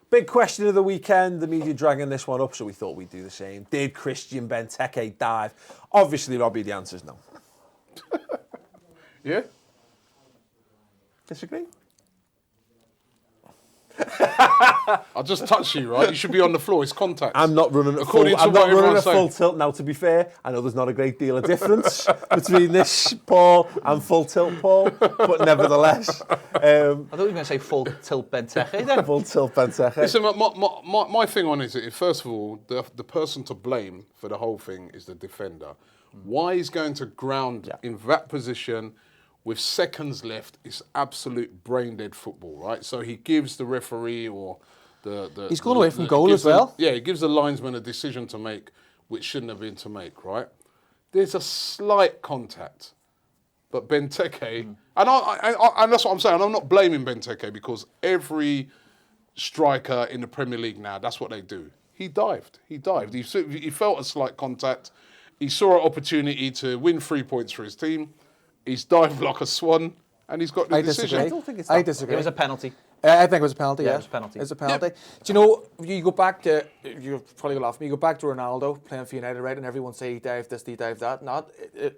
Big question of the weekend. The media dragging this one up, so we thought we'd do the same. Did Christian Benteke dive? Obviously, Robbie, the answer's no. Yeah? Disagree? I'll just touch you, right? You should be on the floor. It's contact. I'm not running a full tilt now, to be fair. I know there's not a great deal of difference between this Paul and full tilt Paul, but nevertheless. I thought you were going to say full tilt Benteke then. Full tilt Benteke. Listen, my thing on it is, first of all, the person to blame for the whole thing is the defender. Why he's going to ground in that position with seconds left is absolute brain-dead football, right? So he gives the referee or he's gone away from goal as well. He gives the linesman a decision to make which shouldn't have been to make, right? There's a slight contact, but Benteke, and that's what I'm saying. I'm not blaming Benteke because every striker in the Premier League now, that's what they do. He dived. He felt a slight contact. He saw an opportunity to win 3 points for his team. He's dived like a swan, and he's got the decision. I disagree. It was a penalty. I think it was a penalty, yeah. It was a penalty. It's a penalty. Yeah. Do you know, you go back to, you're probably going to laugh at me, you go back to Ronaldo playing for United, right, and everyone say he dived this, he dived that.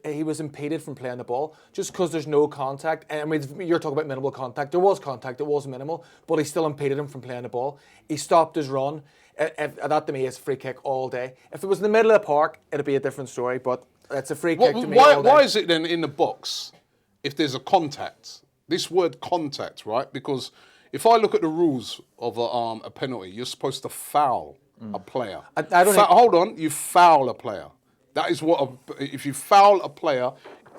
He was impeded from playing the ball just because there's no contact. I mean, you're talking about minimal contact. There was contact, it was minimal, but he still impeded him from playing the ball. He stopped his run. That to me is a free kick all day. If it was in the middle of the park, it'd be a different story, but it's a free kick to me all day. Why is it then in the box if there's a contact? This word contact, right? Because if I look at the rules of a penalty, you're supposed to foul a player. Hold on, you foul a player. That is what, if you foul a player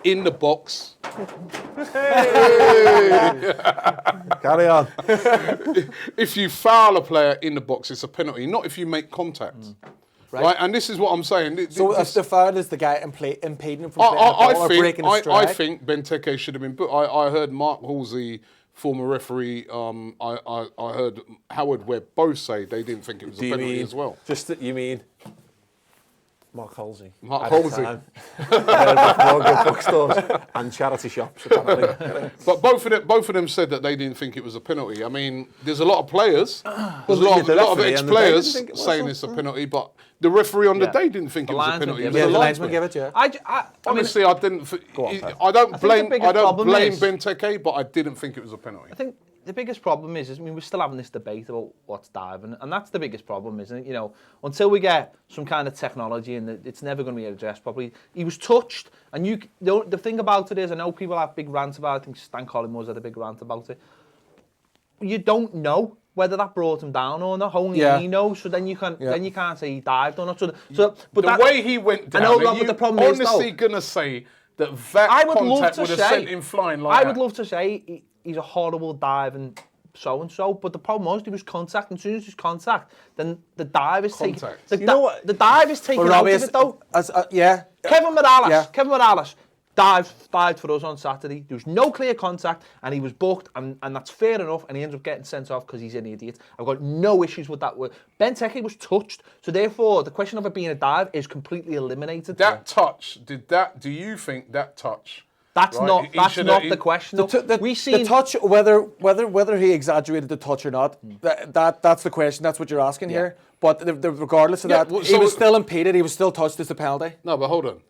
in the box. Carry on. If you foul a player in the box, it's a penalty, not if you make contact. Right, and this is what I'm saying. So if the foul is the guy impeding him from playing the ball or breaking his stride? I think Benteke should have been put. I heard Mark Halsey, former referee, I heard Howard Webb both say they didn't think it was a penalty as well. Just that you mean Mark Halsey. Mark Halsey. Bookstores and charity shops, apparently. But both of them said that they didn't think it was a penalty. I mean, there's a lot of players, there's a lot of ex-players saying it's a penalty, but the referee on the day didn't think it was a penalty. The linesman gave it, yeah. Honestly, I didn't. I don't blame Benteke, but I didn't think it was a penalty. I think the biggest problem is, I mean, we're still having this debate about what's diving, and that's the biggest problem, isn't it? You know, until we get some kind of technology, and it's never going to be addressed properly. He was touched, and the thing about it is, I know people have big rants about it. I think Stan Collymore had a big rant about it. You don't know whether that brought him down or not. Only he knows. So then you can't say he dived or not. But the way he went down, but the problem is, honestly gonna say that contact would have sent him flying like that? I would love to say he's a horrible dive and so-and-so, but the problem was there was contact, and as soon as there's contact, then the dive is taken. You know what? The dive is taken out of it, though. Kevin Morales dived for us on Saturday. There was no clear contact, and he was booked, and that's fair enough, and he ends up getting sent off because he's an idiot. I've got no issues with that word. Benteke was touched, so therefore the question of it being a dive is completely eliminated. That touch, do you think that touch... That's not the question. The touch, whether he exaggerated the touch or not, that's the question. That's what you're asking here. But regardless of that, he was still impeded. He was still touched as a penalty. No, but hold on.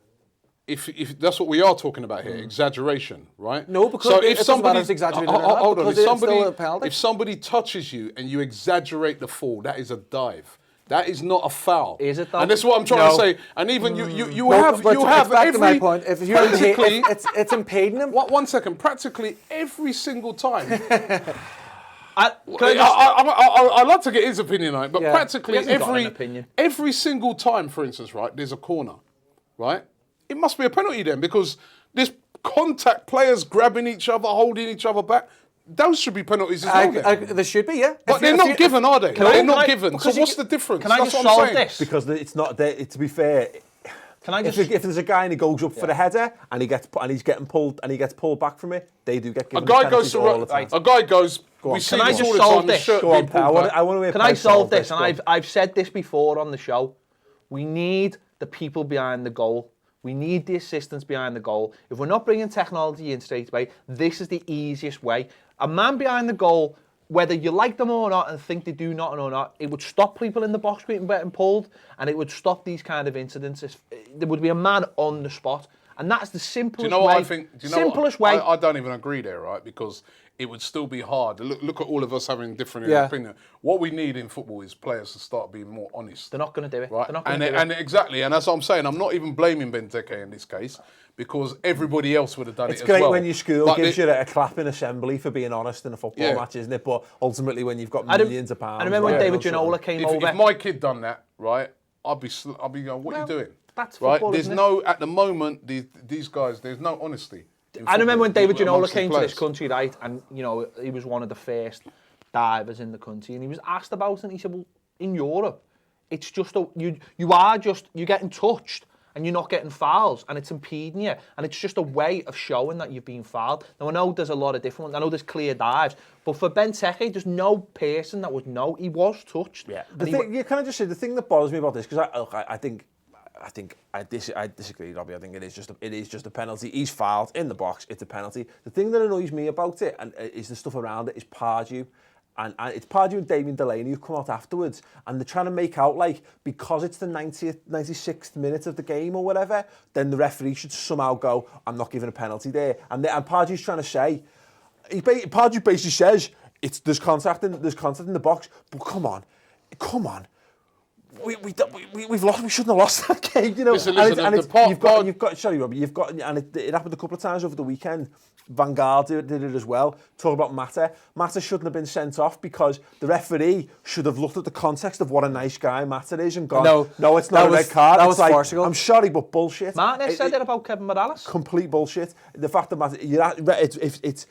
If that's what we are talking about here, exaggeration, right? No, because if somebody's exaggerated or not, hold on. If somebody touches you and you exaggerate the fall, that is a dive. That is not a foul. Is it though? And that's what I'm trying to say. And even you have every... my point. If you're practically... It's impeding him. One second. Practically every single time... I'd like to get his opinion on it, but practically every single time, for instance, right, there's a corner, right? It must be a penalty then, because there's contact, players grabbing each other, holding each other back. Those should be penalties as well. They should be, yeah. But they're not given, are they? They're not given. So what's the difference? Can I just solve this? Because it's not there. To be fair, if there's a guy and he goes up for the header and he's getting pulled and he gets pulled back from it, they do get given penalties all the time. A guy goes. We see this all the time. The shirt being pulled back. Can I solve this? And I've said this before on the show. We need the people behind the goal. We need the assistants behind the goal. If we're not bringing technology in straight away, this is the easiest way. A man behind the goal whether you like them or not and think they do nothing or not, it would stop people in the box getting pulled, and it would stop these kind of incidents. There would be a man on the spot, and that's the simplest way. Do you know what I think? Do you know simplest way. I don't even agree there, right? Because it would still be hard. Look at all of us having different opinion. What we need in football is players to start being more honest. They're not going to do it. Right? They're not going to do it. Exactly, and that's what I'm saying. I'm not even blaming Benteke in this case because everybody else would have done it as well. It's great when your school gives you a clap in assembly for being honest in a football match, isn't it? But ultimately, when you've got millions of pounds... I remember when David Ginola came over... If my kid done that, right, I'd be going, what are you doing? That's football, There's no... At the moment, these guys, there's no honesty. I remember when David Ginola came to this country, right, and you know he was one of the first divers in the country, and he was asked about it, and he said, "Well, in Europe, it's just you're getting touched, and you're not getting fouls, and it's impeding you, and it's just a way of showing that you've been fouled." Now I know there's a lot of different ones. I know there's clear dives, but for Benteke, there's no person that would know he was touched. Yeah, you kind of just say the thing that bothers me about this because I disagree, Robbie. I think it is just a penalty. He's fouled in the box. It's a penalty. The thing that annoys me about it and is the stuff around it is Pardew. And it's Pardew and Damien Delaney who've come out afterwards and they're trying to make out like because it's the 96th minute of the game or whatever, then the referee should somehow go, I'm not giving a penalty there. And Pardew's trying to say, Pardew basically says there's contact in the box, but come on. We've lost. We shouldn't have lost that game, you know. Listen, you've got. Sorry, Robbie. And it happened a couple of times over the weekend. Van Gaal did it as well. Talk about Mata. Mata shouldn't have been sent off because the referee should have looked at the context of what a nice guy Mata is and gone, no, it's not a red card. That was Portugal. I'm sorry, but bullshit. Martinez said that about Kevin Morales. Complete bullshit. The fact that it's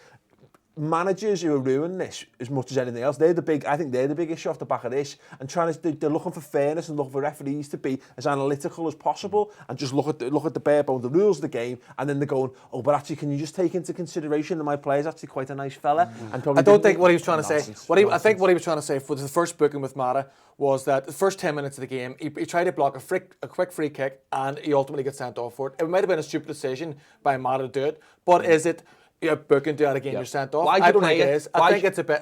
managers who are ruining this as much as anything else. I think they're the big issue off the back of this, and they're looking for fairness and looking for referees to be as analytical as possible and just look at the bare bones, the rules of the game, and then they're going, oh, but actually, can you just take into consideration that my player's actually quite a nice fella? And I don't think what he was trying to say. I think what he was trying to say for the first booking with Mata was that the first 10 minutes of the game, he tried to block a quick free kick, and he ultimately gets sent off for it. It might have been a stupid decision by Mata to do it, but is it? Yeah, booking do that again, you're sent off. I don't think it is. I think it's a bit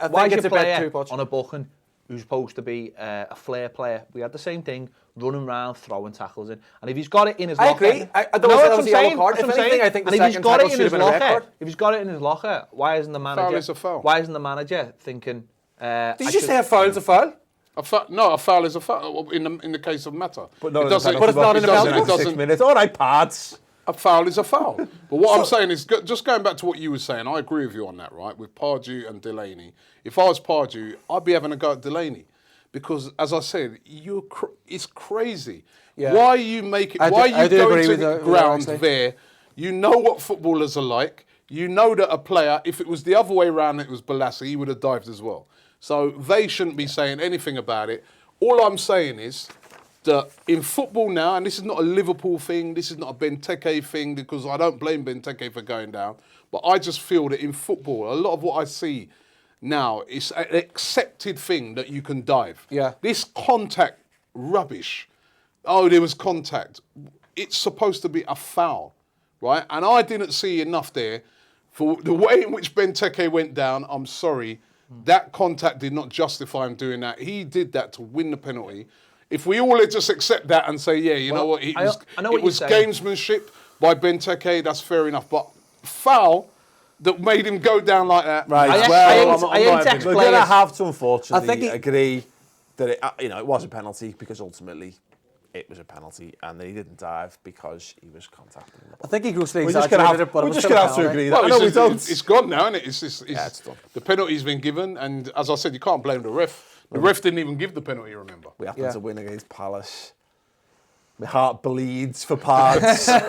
too much. On a booking who's supposed to be a flair player. We had the same thing, running around, throwing tackles in. And if he's got it in his locker... I agree. I don't know if it's a yellow card. If anything, I think the second tackle should have been a red card. If he's got it in his locker, why isn't the manager... Foul is a foul. Why isn't the manager thinking... Did you just say a foul is a foul? A foul is a foul in the case of Mata. But it's not in the penalty. 6 minutes. All right, pads. A foul is a foul. But what I'm saying is, just going back to what you were saying, I agree with you on that, right? With Pardew and Delaney. If I was Pardew, I'd be having a go at Delaney. Because, as I said, it's crazy. Yeah. Why are you going to the ground there? You know what footballers are like. You know that a player, if it was the other way around, it was Balassi, he would have dived as well. So they shouldn't be saying anything about it. All I'm saying is, that in football now, and this is not a Liverpool thing, this is not a Benteke thing, because I don't blame Benteke for going down, but I just feel that in football, a lot of what I see now is an accepted thing that you can dive. Yeah. This contact rubbish. Oh, there was contact. It's supposed to be a foul, right? And I didn't see enough there for the way in which Benteke went down. I'm sorry, that contact did not justify him doing that. He did that to win the penalty. If we all just accept that and say, yeah, you know what, it was gamesmanship by Benteke, that's fair enough. But foul that made him go down like that. Right. We're going to have to, unfortunately, agree that it was a penalty because ultimately it was a penalty and he didn't dive because he was contacting the ball. I think he grossly exaggerated it, but we're just going to have to agree that. Well, we don't. It's gone now, isn't it? It's done. The penalty's been given, and as I said, you can't blame the ref. The ref didn't even give the penalty, remember? We happened to win against Palace. My heart bleeds for parts. Right,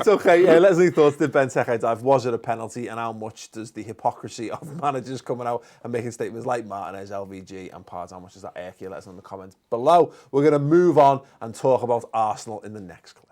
okay. Let's know your thoughts. Did Benteke dive? Was it a penalty? And how much does the hypocrisy of managers coming out and making statements like Martinez, LVG and Pards, how much does that irk you? Let us know in the comments below. We're going to move on and talk about Arsenal in the next clip.